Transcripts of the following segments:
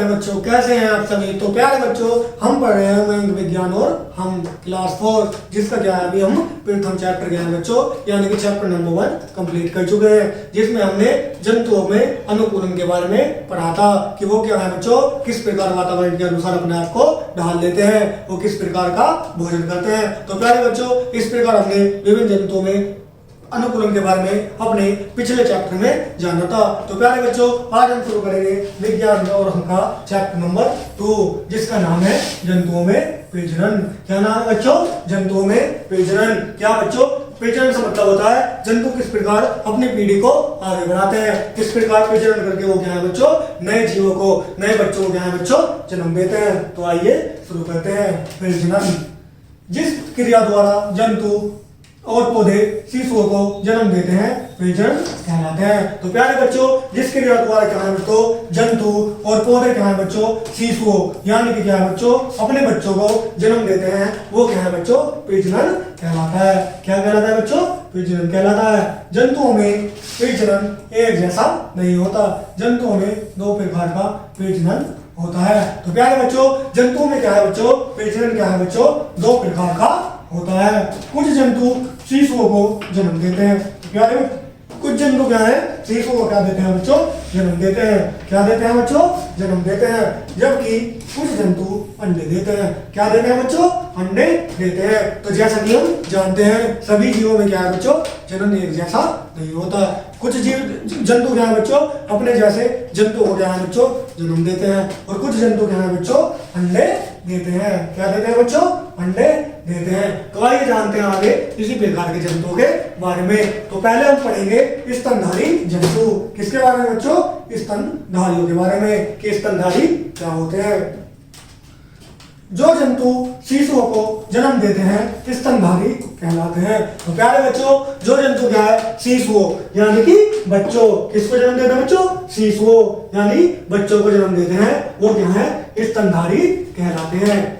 बच्चों, कैसे हैं आप सभी। तो प्यारे बच्चों, हम पढ़ रहे हैं अंग विज्ञान और हम क्लास 4, जिसका क्या है अभी हम प्रथम चैप्टर गए हैं बच्चों, यानी कि चैप्टर नंबर 1 कंप्लीट कर चुके हैं, जिसमें हमने जंतुओं में अनुकूलन के बारे में पढ़ा था कि वो क्या है बच्चों, किस प्रकार वातावरण के अनुसार अपने आप को ढाल लेते हैं, वो किस प्रकार का भोजन करते हैं। तो प्यारे बच्चों, इस प्रकार हमने विभिन्न जंतुओं में अनुकूलन के बारे में अपने पिछले चैप्टर में जाना था। तो प्यारे बच्चों, आज हम शुरू करेंगे विज्ञान और अंक का चैप्टर नंबर 2, जिसका नाम है जंतुओं में प्रजनन। क्या नाम है बच्चों? जंतुओं में प्रजनन। क्या बच्चों? प्रजनन से मतलब होता है जंतु किस प्रकार अपनी पीढ़ी को आगे बढ़ाते हैं, किस प्रकार प्रजनन करके वो क्या है बच्चों, नए जीवों को, नए बच्चों को क्या है बच्चों, जन्म देते हैं। तो आइए शुरू करते हैं। प्रजनन जिस क्रिया द्वारा जंतु और पौधे शिशुओं को जन्म देते हैं प्रजनन कहलाते हैं। तो प्यारे बच्चों, जिस क्रिया द्वारा क्या है बच्चों, जंतु और पौधे क्या है बच्चों, शिशुओं यानी कि क्या है बच्चों, अपने बच्चों को जन्म देते हैं, वो क्या है बच्चों, प्रजनन कहलाता है। क्या कहलाता है बच्चों? प्रजनन कहलाता है। जंतुओं में प्रजनन एक जैसा नहीं होता, जंतुओं में 2 प्रकार का प्रजनन होता है। तो प्यारे बच्चों, जंतुओं में क्या है बच्चों, प्रजनन क्या है बच्चों, 2 प्रकार का होता है। कुछ जंतु शिशुओं को जन्म देते हैं। क्या है? कुछ जंतु क्या है, शिशुओं को क्या देते हैं बच्चों, जन्म देते हैं। क्या देते हैं बच्चों? जन्म देते हैं। जबकि कुछ जंतु अंडे देते हैं। क्या देते हैं बच्चों? अंडे देते हैं। तो जैसा कि हम जानते हैं, सभी जीवों में क्या है बच्चों, जन्म एक जैसा नहीं होता। कुछ जीव जंतु क्या है बच्चों, अपने जैसे जंतु को क्या है बच्चों, जन्म देते हैं, और कुछ जंतु क्या है बच्चों, अंडे देते हैं। क्या देते हैं बच्चों? अंडे देते हैं। तो आइए जानते हैं आगे इसी प्रकार के जंतुओं के बारे में। तो पहले हम पढ़ेंगे स्तनधारी जंतु। किसके बारे में बच्चों? स्तनधारियों के बारे में कि स्तनधारी क्या होते हैं। जो जंतु शिशुओं को जन्म देते हैं स्तनधारी कहलाते हैं। तो प्यारे बच्चों, जो जंतु क्या है, शिशुओं यानी कि बच्चों, किसको जन्म देते हैं बच्चों, शिशुओं यानी बच्चों को जन्म देते हैं, वो क्या है, स्तनधारी कहलाते हैं।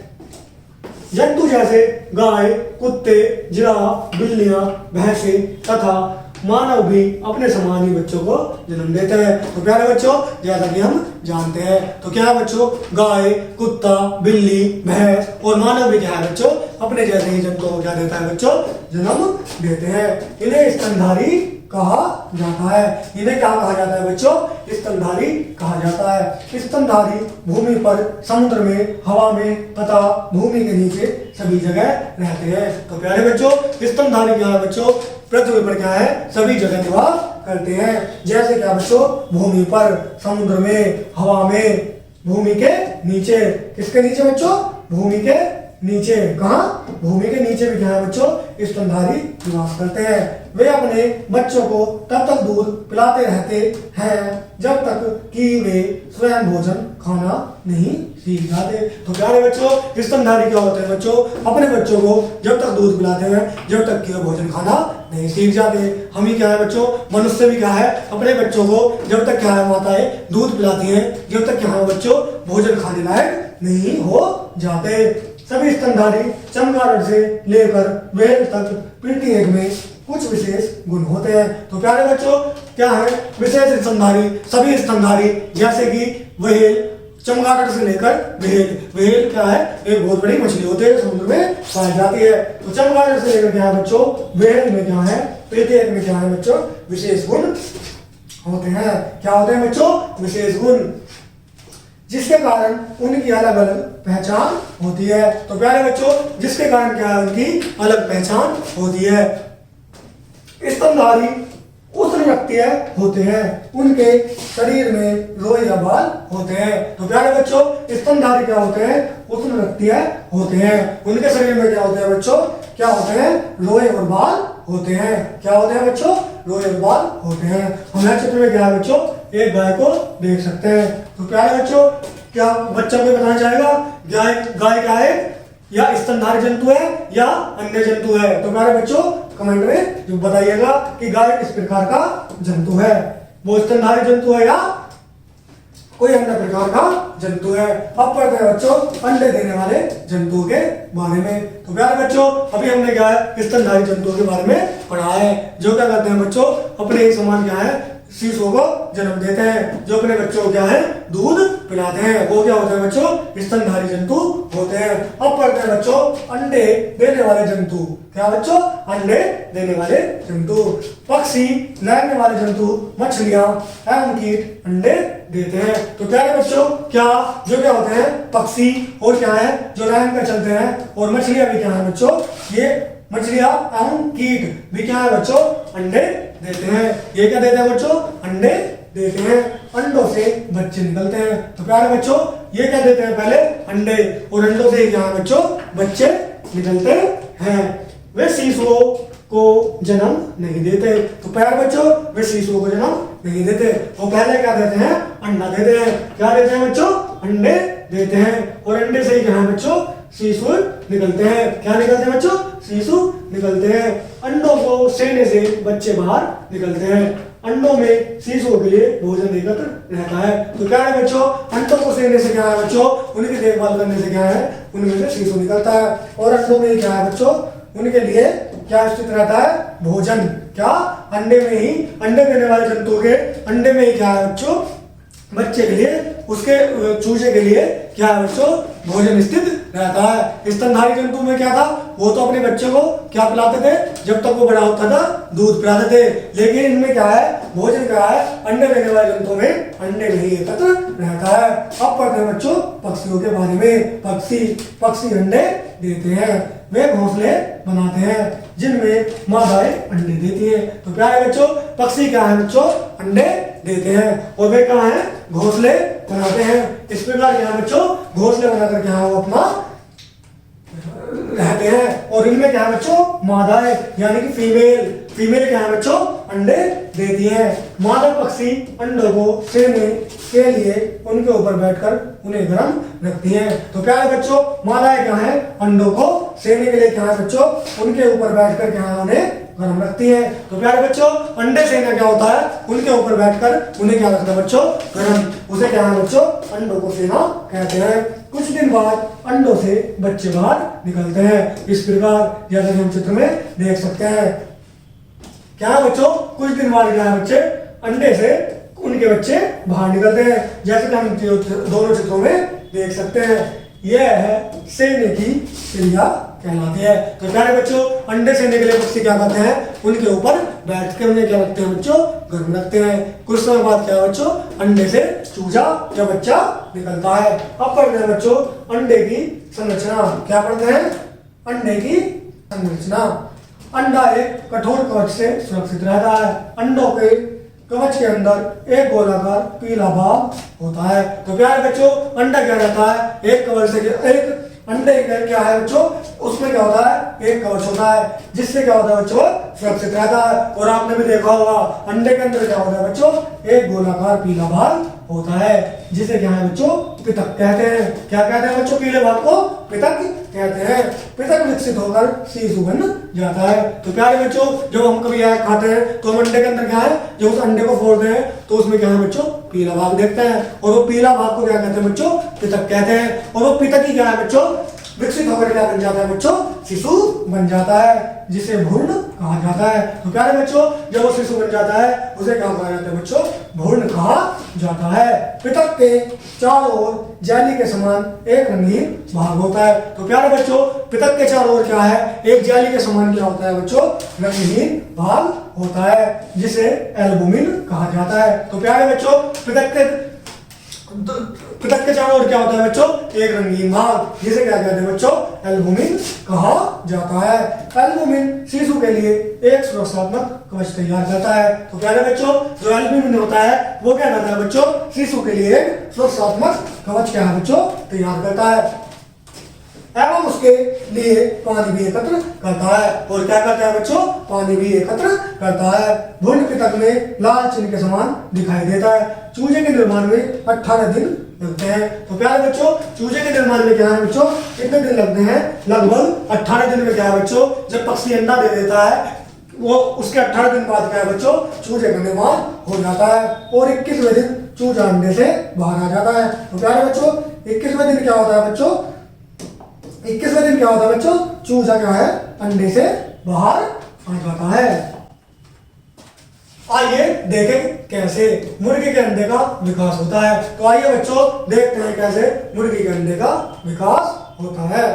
जंतु जैसे गाय, कुत्ते, जिराफ, बिल्लियां, भैंसे तथा मानव भी अपने समान ही बच्चों को जन्म देते हैं। तो प्यारे बच्चों, जैसा कि हम जानते हैं, तो क्या है बच्चों, गाय, कुत्ता, बिल्ली, भैंस और मानव भी क्या है बच्चों, अपने जैसे ही जंतुओं को क्या देता है बच्चों, जन्म देते हैं। इन्हें स्तनधारी कहा जाता है। इन्हें क्या कहा जाता है बच्चों? स्तनधारी कहा जाता है। स्तनधारी भूमि पर, समुद्र में, हवा में तथा भूमि के नीचे सभी जगह रहते हैं। तो प्यारे बच्चों, स्तनधारी क्या है बच्चों, पृथ्वी पर क्या है, सभी जगह निवास करते हैं। जैसे क्या बच्चों, भूमि पर, समुद्र में, हवा में, भूमि के नीचे। किसके नीचे बच्चों? भूमि के नीचे। कहाँ? भूमि के नीचे भी क्या है बच्चों, स्तनधारी निवास करते हैं। वे अपने बच्चों को तब तक दूध पिलाते रहते हैं जब तक कि वे स्वयं भोजन खाना नहीं सीख जाते। तो प्यारे बच्चों, स्तनधारी क्या होते हैं बच्चों, अपने बच्चों को जब तक दूध पिलाते हैं जब तक कि वे भोजन खाना नहीं सीख जाते। हम ही क्या है बच्चों, मनुष्य भी क्या है, अपने बच्चों को जब तक क्या है माताएं दूध पिलाती हैं जब तक क्या है बच्चों, भोजन खाने लायक नहीं हो जाते। सभी स्तनधारी चमगादड़ से लेकर व्हेल तक प्रत्येक में कुछ विशेष गुण होते हैं। तो प्यारे बच्चों, क्या है विशेष स्तनधारी? सभी स्तनधारी जैसे कि व्हेल, चमगादड़ से लेकर व्हेल। व्हेल क्या है, एक बहुत बड़ी मछली होती है, समुद्र में पाई जाती है। तो चमगादड़ से लेकर क्या है बच्चों, व्हेल में क्या है, प्रत्येक में क्या है बच्चों, विशेष गुण होते हैं। क्या होते हैं बच्चों? विशेष गुण, जिसके कारण उनकी अलग अलग पहचान होती है। तो प्यारे बच्चों, जिसके कारण क्या है, उनकी अलग पहचान होती है। स्तनधारी उष्णरक्तीय होते हैं, उनके शरीर में रोए या बाल होते हैं। तो प्यारे बच्चों, स्तनधारी क्या होते हैं, उष्णरक्तीय होते हैं। उनके शरीर में क्या होते हैं बच्चों, क्या होते हैं, रोए और बाल होते हैं। क्या होते हैं बच्चों? रोए और बाल होते हैं। हम यहाँ चित्र में क्या है बच्चों, एक गाय को देख सकते हैं। तो प्यारे बच्चों, क्या बच्चा को बताना चाहेगा, गाय क्या है, या स्तनधारी जंतु है या अन्य जंतु है? तो प्यारे बच्चों, कमेंट में जो बताइएगा कि गाय किस प्रकार का जंतु है, वो स्तनधारी जंतु है या कोई अन्य प्रकार का जंतु है। अब पढ़ते हैं बच्चों अंडे देने वाले जंतुओं के बारे में। तो प्यारे बच्चों, अभी हमने क्या है स्तनधारी जंतुओं के बारे में पढ़ा है, जो क्या करते हैं बच्चों, अपने ही समान क्या है, अंडे देते हैं। अंडे देने वाले जंतुओं के बारे में। तो प्यारे बच्चों, अभी हमने क्या है स्तनधारी जंतुओं के बारे में पढ़ा है, जो क्या करते हैं बच्चों, अपने ही समान क्या है, अंडे शिशुओं को जन्म देते हैं, जो अपने बच्चों को क्या है दूध पिलाते हैं, वो क्या होते हैं बच्चों स्तनधारी जंतु होते हैं। अब पढ़ते हैं बच्चों अंडे देने वाले जंतु। क्या बच्चों अंडे देने वाले जंतु। पक्षी, लैंगने वाले जंतु, मछलियां एवं कीट अंडे देते हैं। तो क्या है बच्चों क्या जो क्या होते हैं पक्षी और क्या है जो लैंग पे चलते हैं और मछलियां भी क्या है बच्चों ये मछलियां एवं कीट भी क्या है बच्चों अंडे देते हैं। ये क्या देते हैं बच्चों अंडे देते हैं। अंडों से बच्चे निकलते हैं। तो प्यारे बच्चों ये क्या देते हैं पहले अंडे और अंडों से क्या है बच्चों बच्चे निकलते हैं। वे शिशुओं को जन्म नहीं देते। तो प्यारे बच्चों वे शिशुओं को जन्म नहीं देते, वो पहले क्या देते हैं अंडा देते हैं। क्या देते हैं बच्चों अंडे देते हैं और अंडे से ही क्या है बच्चों शिशु निकलते हैं। क्या निकलते हैं बच्चों शिशु निकलते हैं। अंडों को सेने से बच्चे बाहर निकलते हैं। अंडों में शिशुओं के लिए भोजन एकत्र रहता है। तो क्या है बच्चों अंडों को सेने से क्या है बच्चों उनकी देखभाल करने से क्या है उनमें से शिशु निकलता है। और अंडों में क्या है बच्चों उनके लिए क्या स्थित रहता है भोजन। क्या अंडे में ही अंडे देने वाले जंतु के अंडे में ही क्या है बच्चों बच्चे के लिए उसके चूजे के लिए क्या है बच्चों भोजन स्थित रहता है। स्तनधारी जंतु में क्या था वो तो अपने बच्चे को क्या पिलाते थे जब तक वो बड़ा होता था दूध पिलाते थे, लेकिन इनमें क्या है भोजन क्या है अंडे देने वाले जंतु में अंडे में ही एकत्र रहता है। अब पढ़ते हैं बच्चों पक्षियों के बारे में। पक्षी अंडे देते हैं, वे घोंसले बनाते हैं जिनमें मादाएं अंडे देती है। तो क्या है बच्चों पक्षी क्या है बच्चों अंडे देते हैं और वे कहाँ हैं घोंसले बनाते हैं। इस प्रकार क्या है बच्चों घोंसले बनाकर क्या है वो अपना रहते हैं और इनमें क्या है बच्चों मादाएं यानी कि फीमेल क्या है बच्चों अंडे देती है। मादा पक्षी अंडों को सेने के लिए उनके ऊपर बैठकर उन्हें गर्म रखती हैं। तो क्या है बच्चों मादाएं क्या है अंडों को सेने के लिए क्या है बच्चों उनके ऊपर बैठकर क्या है उन्हें गर्म रखती है। तो प्यारे बच्चों अंडे सेना क्या होता है उनके ऊपर बैठकर उन्हें क्या रखना है बच्चों गर्म, उसे क्या है बच्चों अंडों को सेना कहते हैं। कुछ दिन बाद अंडों से बच्चे बाहर निकलते हैं। इस प्रकार जैसे हम चित्र में देख सकते हैं। क्या है बच्चों कुछ दिन बाद क्या है बच्चे अंडे से उनके बच्चे बाहर निकलते हैं, जैसे कि हम दोनों चित्रों में देख सकते हैं। यह है सेने की क्रिया कहलाती है। तो प्यारे बच्चों अंडे सेने के लिए पक्षी क्या करते हैं उनके ऊपर बैठ के उन्हें क्या रखते हैं बच्चों गर्म रखते हैं। कुछ समय बाद क्या है बच्चों अंडे से चूजा या बच्चा निकलता है। अब पढ़ते हैं बच्चों अंडे की संरचना। क्या पढ़ते हैं अंडे की संरचना। अंडा एक कठोर कवच से सुरक्षित रहता है। अंडों के कवच के अंदर एक गोलाकार पीला भाग होता है। तो प्यारे बच्चों अंडा क्या रहता है एक कवच से एक अंडे का क्या है बच्चों उसमें क्या होता है एक कवच होता है जिससे क्या होता है बच्चों सुरक्षित रहता है। और आपने भी देखा होगा अंडे के अंदर क्या होता है बच्चों एक गोलाकार पीला भाग होता है जिसे क्या है बच्चों पितक कहते हैं। क्या कहते हैं बच्चों पीले भाग को पितक कहते हैं। पितक विकसित होकर शिशु बन जाता है। तो प्यारे बच्चों जब हम कभी खाते हैं तो हम अंडे के अंदर क्या है जब उस अंडे को फोड़ते हैं तो उसमें क्या है बच्चों पीला भाग देखते हैं और वो पीला भाग को क्या कहते हैं बच्चों पितक कहते हैं। और वो पितक ही क्या है बच्चों विकसित होकर क्या बन जाता है बच्चों शिशु बन जाता है जिसे भ्रूण कहा जाता है। तो प्यारे बच्चों जब वो शिशु बन जाता है उसे क्या कहा जाता है बच्चों भ्रूण कहा जाता है। पितक के चारों ओर जाली के समान एक रंगीन भाग होता है। तो प्यारे बच्चों पितक के चारों ओर क्या है एक जाली के समान क्या होता है बच्चों रंगीन भाग होता है जिसे एल्बुमिन कहा जाता है। तो प्यारे बच्चों पितक के चारों ओर क्या होता है बच्चों एक रंगीन भाग जिसे क्या कहते हैं बच्चों एल्बुमिन कहा जाता है। एल्बुमिन शिशु के लिए एक सुरक्षात्मक कवच तैयार करता है। तो प्यारे बच्चों जो एल्बुमिन होता है वो क्या करता है बच्चों शिशु के लिए एक सुरक्षात्मक कवच क्या है बच्चों तैयार करता है एवं उसके लिए पानी भी एकत्र करता है। और क्या करता है बच्चों पानी भी एकत्र करता है। भ्रूण पितक में लाल चिन्ह के समान दिखाई देता है। चूजे के निर्माण में 18 दिन लगते हैं। तो प्यारे बच्चों चूजे के निर्माण में क्या है बच्चों कितने दिन लगते हैं लगभग 18 दिन में क्या है बच्चों जब पक्षी अंडा दे देता है वो उसके 18 दिन बाद क्या है बच्चों चूजे का निर्माण हो जाता है और 21वें दिन चूजा अंडे से बाहर आ जाता है। तो प्यारे बच्चों 21वें दिन क्या होता है बच्चों 21वें दिन क्या होता है बच्चों चूजा क्या है अंडे से बाहर आ जाता है। आइए देखें कैसे मुर्गी के अंडे का विकास होता है। तो आइए बच्चों देखते हैं कैसे मुर्गी के अंडे का विकास होता है।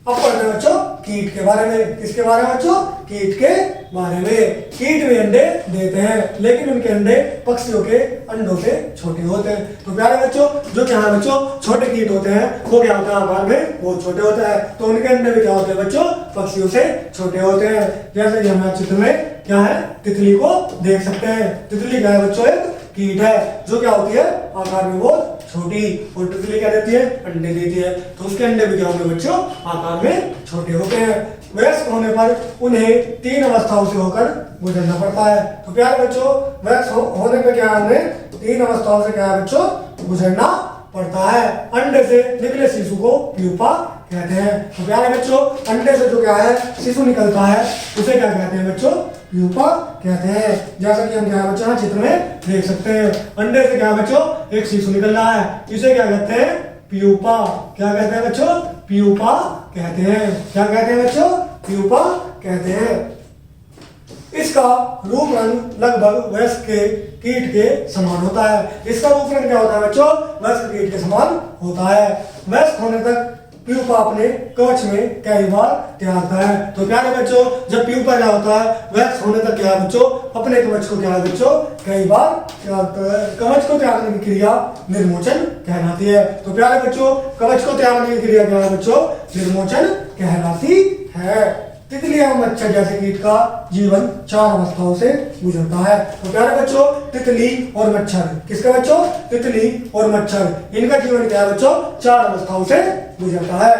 अब पढ़ते हैं बच्चों कीट के बारे में। किसके बारे में बच्चों? कीट के बारे में। कीट भी अंडे देते हैं लेकिन उनके अंडे पक्षियों के अंडों से छोटे होते हैं। तो प्यारे बच्चों जो क्या है बच्चों छोटे कीट होते हैं वो क्या होता है आकार में बहुत छोटे होते हैं। तो उनके अंडे भी क्या होते हैं बच्चों पक्षियों से छोटे होते हैं। जैसे कि हम चित्र में क्या है तितली को देख सकते हैं। तितली क्या है बच्चों एक कीट है जो क्या होती है आकार में बहुत छोटी। और तितली क्या देती है अंडे देती है। तो उसके अंडे भी क्या होंगे बच्चों आकार में छोटे होते हैं। वयस्क होने पर उन्हें 3 अवस्थाओं से होकर गुजरना पड़ता है। तो प्यारे बच्चों वयस्क होने पे क्या हमें 3 अवस्थाओं से क्या है बच्चों गुजरना पड़ता है। अंडे से निकले शिशु को प्यूपा कहते हैं। तो प्यारे बच्चों अंडे से जो क्या है शिशु निकलता है उसे क्या कहते हैं बच्चों प्यूपा कहते हैं। जैसा कि हम क्या है बच्चों चित्र में देख सकते हैं। अंडे से क्या बच्चों एक शिशु निकल रहा है इसे क्या कहते हैं प्यूपा। क्या कहते हैं बच्चों प्यूपा कहते हैं। क्या कहते हैं बच्चों प्यूपा कहते हैं। इसका रूप रंग लगभग वयस्क के कीट के समान होता है। इसका रूप रंग क्या होता है बच्चों वयस्क कीट के समान होता है। वयस्क होने तक प्यूपा अपने कवच में कई बार त्यागता है। तो प्यारे बच्चों जब प्यूपा क्या होता है वयस्क होने तक क्या है बच्चों अपने कवच को क्या है बच्चों कई बार त्यागता है। कवच को त्यागने की क्रिया निर्मोचन कहलाती है। तो प्यारे बच्चों कवच को त्यागने की क्रिया क्या है बच्चों निर्मोचन कहलाती है। तितली एवं मच्छर जैसे कीट का जीवन 4 अवस्थाओं से गुजरता है। तो प्यारे बच्चों तितली और मच्छर किसका बच्चों तितली और मच्छर इनका जीवन क्या है बच्चों 4 अवस्थाओं से गुजरता है।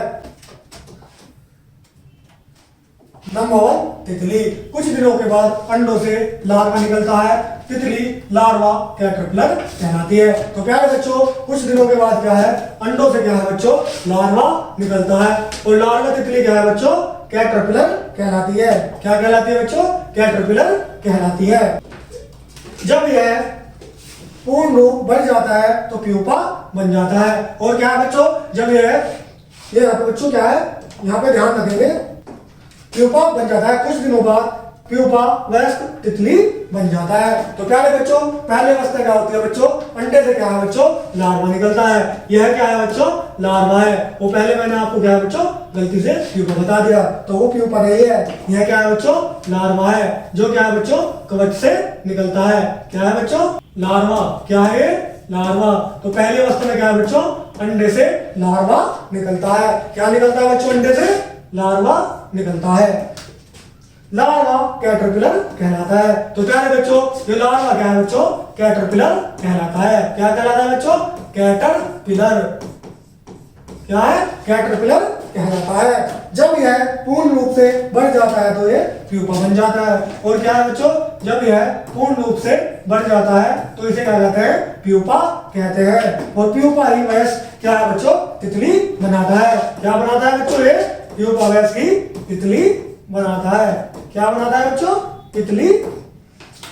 नंबर 1 तितली कुछ दिनों के बाद अंडों से लार्वा निकलता है। तितली लार्वा कैटरपिलर कहलाती है। तो प्यारे बच्चों कुछ दिनों के बाद क्या है अंडों से क्या है बच्चों लार्वा निकलता है। और लार्वा तितली क्या है बच्चों कैटरपिलर कहलाती है। क्या कहलाती है बच्चों कैटरपिलर कहलाती है। जब यह पूर्ण रूप बढ़ जाता है तो प्यूपा बन जाता है। और क्या है बच्चों जब ये यहाँ पे बच्चों क्या है यहाँ पे ध्यान रखेंगे प्यूपा बन जाता है। कुछ दिनों बाद प्यूपा वयस्क तितली बन जाता है। तो प्यारे बच्चों पहले अवस्था क्या होती है बच्चों अंडे से क्या है बच्चों लार्वा निकलता है। यह क्या है बच्चों लार्वा है। वो पहले मैंने आपको क्या है बच्चों गलती से प्यूपा बता दिया तो वो प्यूपा नहीं है। यह क्या है बच्चों लार्वा है जो क्या है बच्चों कवच से निकलता है। क्या है बच्चों लार्वा। क्या है लार्वा। तो पहली अवस्था में क्या है बच्चों अंडे से लार्वा निकलता है। क्या निकलता है बच्चों अंडे से लार्वा निकलता है। लार्वा कैटरपिलर कहलाता है। तो प्यारे बच्चों ये लार्वा क्या है बच्चों कैटरपिलर कहलाता है। क्या कहलाता है बच्चों कैटरपिलर। क्या है कैटरपिलर कहलाता है। जब यह पूर्ण रूप से बढ़ जाता है तो ये प्यूपा बन जाता है। और क्या है बच्चों जब यह पूर्ण रूप से बढ़ जाता है तो इसे क्या कहते हैं प्यूपा कहते हैं। और प्यूपा ही वयस्क क्या है बच्चों तितली बनाता है। क्या बनाता है बच्चों ये प्यूपा वयस्क की तितली बनाता है। क्या बनाता है बच्चों तितली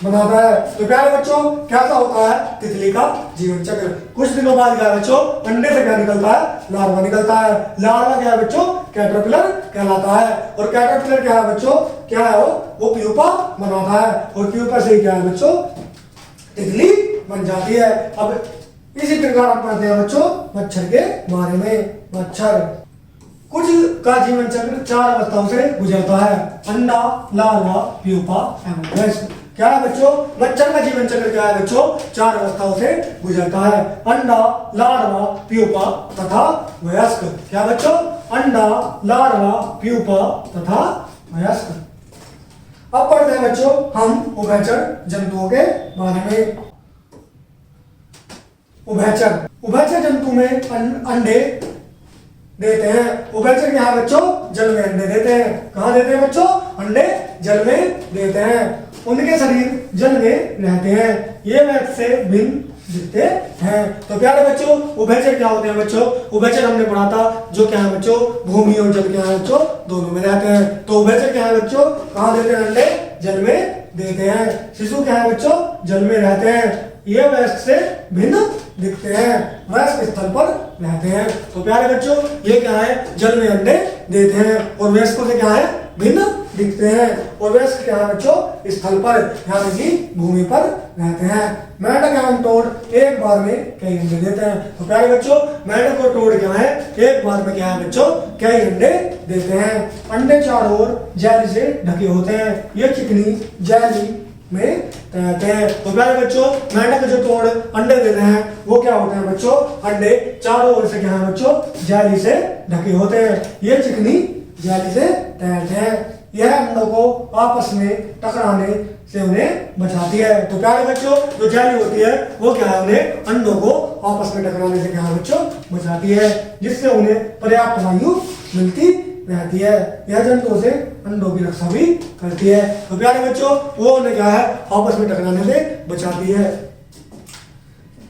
बनाता है। तो प्यारे बच्चों कैसा होता है तितली का जीवन चक्र। कुछ दिनों बाद क्या है बच्चों अंडे से क्या निकलता है लार्वा निकलता है। लार्वा क्या है बच्चों कैटरपिलर कहलाता है। और कैटरपिलर क्या है बच्चों क्या है वो प्यूपा बनाता है। और प्यूपा से क्या है बच्चों तितली बन जाती है। अब इसी प्रकार हम पढ़ते हैं बच्चों मच्छर के बारे में। मच्छर कुछ का जीवन चक्र 4 अवस्थाओं से गुजरता है। अंडा लार्वा प्यूपा एवं वयस्क। क्या है बच्चों मच्छर का जीवन चक्र क्या है बच्चों 4 अवस्थाओं से गुजरता है। अंडा लार्वा प्यूपा तथा वयस्क। क्या बच्चों अंडा लार्वा प्यूपा तथा वयस्क। अब पढ़ते हैं बच्चों हम उभयचर जंतुओं के बारे में। उभयचर जंतु में अंडे देते हैं। उभयचर क्या है बच्चों जल में अंडे देते हैं। कहाँ देते हैं बच्चों अंडे जल में देते हैं। उनके शरीर जल में रहते हैं। ये वयस्क से भिन्न दिखते हैं। तो प्यारे बच्चों उभयचर क्या होते हैं बच्चों उभयचर हमने पढ़ा था जो क्या है बच्चों भूमि और जल क्या है बच्चों दोनों में रहते हैं। तो उभयचर क्या है बच्चों कहाँ देते हैं अंडे जल में देते हैं। शिशु क्या है बच्चों जल में रहते हैं। ये वयस्क से भिन्न दिखते हैं वयस्क स्थल पर रहते हैं। तो प्यारे बच्चों ये क्या है जल में अंडे देते हैं और वयस्कों से क्या है भिन्न दिखते हैं। और वयस्क क्या है बच्चों, स्थल पर यानी कि भूमि पर रहते हैं। मेंढक एवं टोड एक बार में कई अंडे देते हैं। तो प्यारे बच्चों, मेंढक और टोड क्या है, एक बार में क्या है बच्चों, कई अंडे देते हैं। अंडे चारों ओर जेली से ढके होते हैं। ये चिकनी जेली में रहते हैं। तो प्यारे बच्चों, मेंढक जो टोड अंडे देते हैं वो क्या होते हैं बच्चों, अंडे चारों ओर से क्या है बच्चों, जेली से ढके होते हैं। ये चिकनी जेली से तैरते हैं। यह अंडों को आपस में टकराने से उन्हें बचाती है। तो प्यारे बच्चों, जो जेली होती है वो क्या है, उन्हें अंडों को आपस में टकराने से क्या है बच्चों, बचाती है, जिससे उन्हें पर्याप्त वायु मिलती रहती है। यह जंतुओं से अंडों की रक्षा भी करती है। तो प्यारे बच्चों, वो उन्हें क्या है, आपस में टकराने से बचाती है।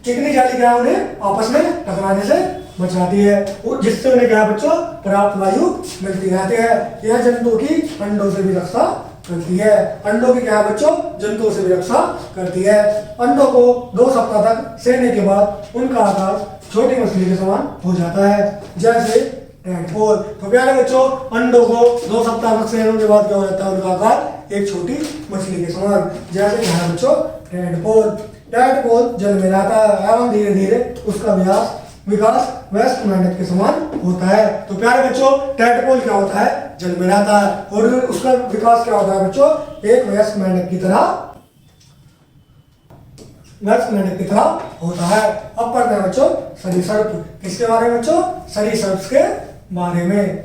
चिकनी जाली क्या है, उन्हें आपस में टकराने से बचाती है, जिससे उन्हें क्या है बच्चों, पर्याप्त वायु मिलती रहती है। यह जंतु की अंडों से भी रक्षा करती है। अंडों की क्या है बच्चों, जंतुओं से भी रक्षा करती है। अंडों को 2 सप्ताह तक सेने के बाद उनका आकार छोटी मछली के समान हो जाता है, जैसे टैडपोल। तो प्यारे बच्चों, अंडों को 2 सप्ताह तक सेने के बाद क्या हो जाता है, उनका आकार एक छोटी मछली के समान, जैसे क्या है बच्चों, टैडपोल। टैडपोल जल में रहता है एवं धीरे धीरे उसका विकास वयस्क मेंढक के समान होता है। तो प्यारे बच्चों, टैडपोल क्या होता है, जल में रहता है और उसका विकास क्या होता है बच्चों, एक वयस्क मेंढक की तरह होता है। अब पढ़ते हैं बच्चों सरीसृप। किसके बारे में बच्चों, सरीसृप के बारे में।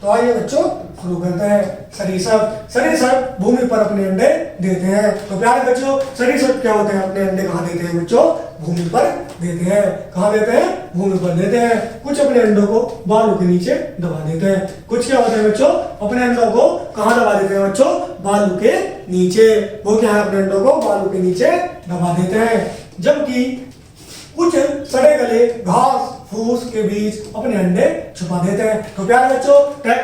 तो आइए बच्चों शुरू करते हैं। सरीसृप भूमि पर अपने अंडे देते हैं। तो प्यारे बच्चों, सरीसृप क्या होते हैं, अपने अंडे कहाँ देते हैं बच्चों, भूमि पर देते हैं। कहाँ देते हैं, भूमि पर देते हैं। कुछ अपने अंडों को बालू के नीचे दबा देते हैं। कुछ क्या होते हैं बच्चों, अपने अंडों को कहाँ दबा देते हैं बच्चों, बालू के नीचे। वो क्या है, अपने अंडों को बालू के नीचे दबा देते हैं। जबकि कुछ सड़े गले घास फूस के बीच अपने अंडे छुपा देते हैं। तो प्यारे बच्चों,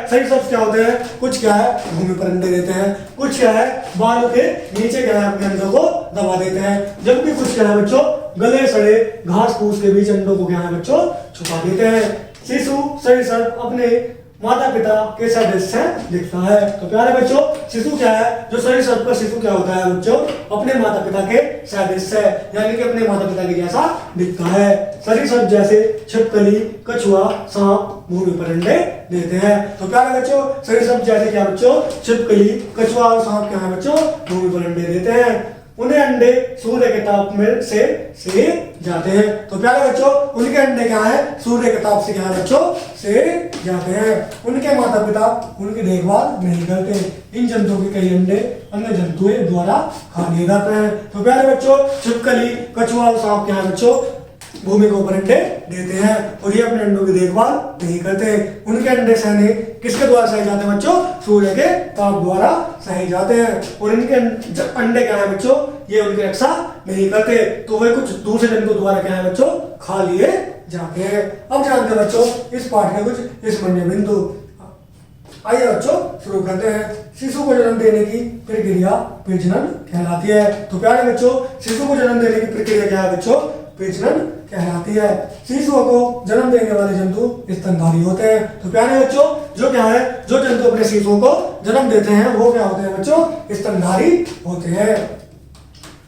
सरीसृप क्या होते हैं, कुछ क्या है, भूमि पर अंडे देते हैं, कुछ क्या है, बालू के नीचे क्या है, अपने अंडों को दबा देते हैं। जबकि कुछ क्या है बच्चों, गले सड़े घास फूस के बीच अंडों को क्या है बच्चों, छुपा देते हैं। शिशु सरीसृप अपने माता पिता के सदस्य दिखता है। तो प्यारे बच्चों, शिशु क्या है, जो सरीसृप का शिशु क्या होता है बच्चों, अपने माता पिता के सदस्य यानी कि अपने माता पिता के जैसा दिखता है। सरीसृप जैसे छिपकली, कछुआ, सांप भूमि पर अंडे देते हैं। तो प्यारे बच्चों, सरीसृप जैसे क्या बच्चों, छिपकली, कछुआ और सांप क्या है बच्चों, भूमि पर अंडे देते हैं। उन्हें अंडे सूर्य के ताप में से जाते हैं। तो प्यारे बच्चों, उनके अंडे क्या है, सूर्य के ताप से क्या है बच्चों, से जाते हैं। उनके माता पिता उनकी देखभाल नहीं करते। इन जंतुओं के कई अंडे अन्य जंतुओं द्वारा खा लिए जाते हैं। तो प्यारे बच्चों, छिपकली, कछुआ और सांप क्या है बच्चों, भूमि के ऊपर अंडे देते हैं और ये अपने अंडों की देखभाल नहीं करते। उनके अंडे सहने किसके द्वारा सहे जाते हैं बच्चों, सूर्य के ताप द्वारा सहे जाते हैं। और इनके अंडे क्या है बच्चों, ये उनकी रक्षा नहीं करते, तो वे कुछ दूसरे जंतु द्वारा क्या है बच्चों, खा लिए जाते हैं। अब जानते हैं बच्चों इस पाठ के कुछ स्मरणीय बिंदु। आइए बच्चों शुरू करते हैं। शिशु को जन्म देने की प्रक्रिया प्रजनन कहलाती है। तो प्यारे बच्चों, शिशु को जन्म देने की प्रक्रिया क्या है बच्चों, प्रजनन कहलाती है। शिशुओं को जन्म देने वाले जंतु स्तनधारी होते हैं। तो प्यारे बच्चों, जो क्या है, जो जंतु अपने शिशुओं को जन्म देते हैं वो क्या होते हैं बच्चों, स्तनधारी होते हैं।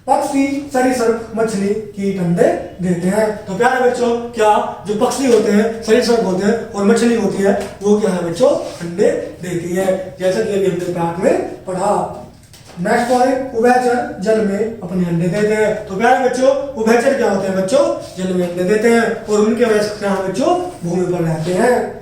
पक्षी, सरीसृप, मछली, कीट अंडे देते हैं। तो प्यारे बच्चों, क्या जो पक्षी होते हैं, सरीसृप होते हैं और मछली होती है, वो क्या है बच्चों, अंडे देती है, जैसा कि अभी हमने पाठ में पढ़ा। नेक्स्ट पॉइंट, उभयचर जल में अपने अंडे देते हैं। तो प्यारे बच्चों, उभयचर क्या होते हैं बच्चों, जल में अंडे देते हैं और उनके वयस्क क्या है बच्चों, भूमि पर रहते हैं।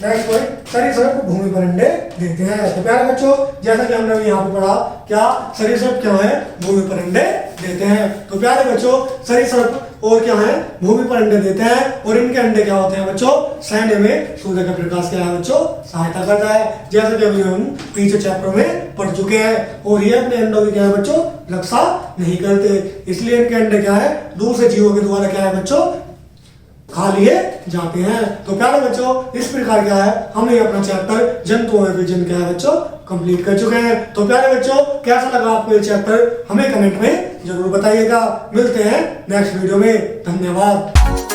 नेक्स्ट पॉइंट, सरीसृप भूमि पर अंडे देते हैं। तो प्यारे बच्चों, जैसा कि हमने यहाँ पे पढ़ा, क्या सरीसृप क्या है, भूमि पर अंडे देते हैं। तो प्यारे बच्चों, सरीसृप और क्या है, भूमि पर अंडे देते हैं और इनके अंडे क्या होते हैं बच्चों, सहने में सूर्य का प्रकाश क्या है बच्चों, सहायता करता है, जैसे कि अभी हम पीछे चैप्टर में पढ़ चुके हैं। और ये अपने अंडों की क्या है बच्चों, रक्षा नहीं करते, इसलिए इनके अंडे क्या है, दूसरे जीवों के द्वारा क्या है बच्चों, खा लिए जाते हैं। तो प्यारे बच्चों, इस प्रकार क्या है, हमने अपना चैप्टर जंतुओं में विजन क्या है बच्चों, कंप्लीट कर चुके हैं। तो प्यारे बच्चों, कैसा लगा आपको ये चैप्टर, हमें कमेंट में जरूर बताइएगा। मिलते हैं नेक्स्ट वीडियो में। धन्यवाद।